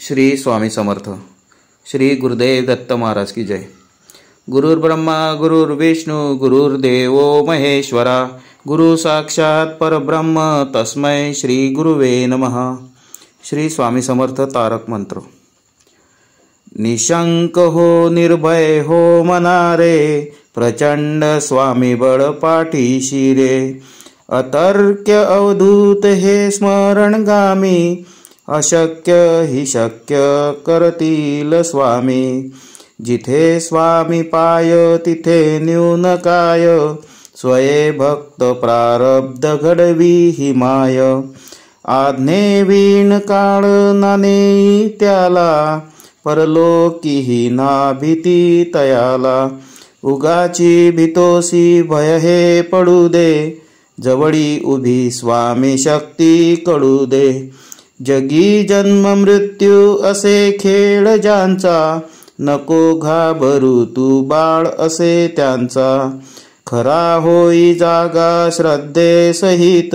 श्री स्वामी समर्थ। श्री गुरुदेव दत्त महाराज की जय। गुरुर्ब्रह्मा गुरुर्विष्णु गुरुर्देवो महेश्वरा, गुरु साक्षात परब्रह्म तस्मै श्री गुरुवे नमः। श्री स्वामी समर्थ तारक मंत्र। निशंक हो निर्भय हो मनारे, प्रचंड स्वामी बळ पाठीशी रे। अतर्क्य अवधूत हे स्मरणगामी, अशक्य ही शक्य करतील स्वामी। जिथे स्वामी पाय तिथे न्यून काय, स्वये भक्त प्रारब्ध घडवी ही माय। आज्ञे वीण काळ नाने त्याला, परलोकी ही ना भीती तयाला। उगाची भीतोसी भय हे पडू दे, जवळी उभी स्वामी शक्ती कळू दे। जगी जन्म मृत्यू असे खेळ ज्यांचा, नको घाबरू तू बाळ असे त्यांचा। खरा होई जागा श्रद्धे सहित,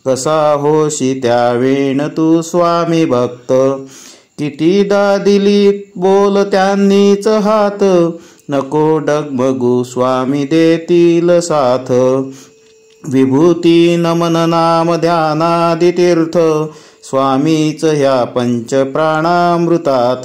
कसा होशी त्यावेण तू स्वामी भक्त। कितीदा दिली बोल त्यांनीच हात, नको डगमगू स्वामी देतील साथ। विभूती नमन नाम ध्यानादि तीर्थ, स्वामीच ह्या पंच प्राणामृतात।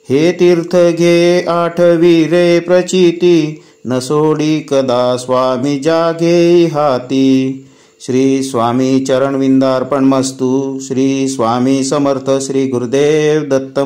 हे तीर्थ घे आठवी रे प्रचिती, न सोडी कदा स्वामी जागे हाती। श्री स्वामी चरणविंदार्पणमस्तु। श्री स्वामी समर्थ। श्री गुरुदेव दत्त।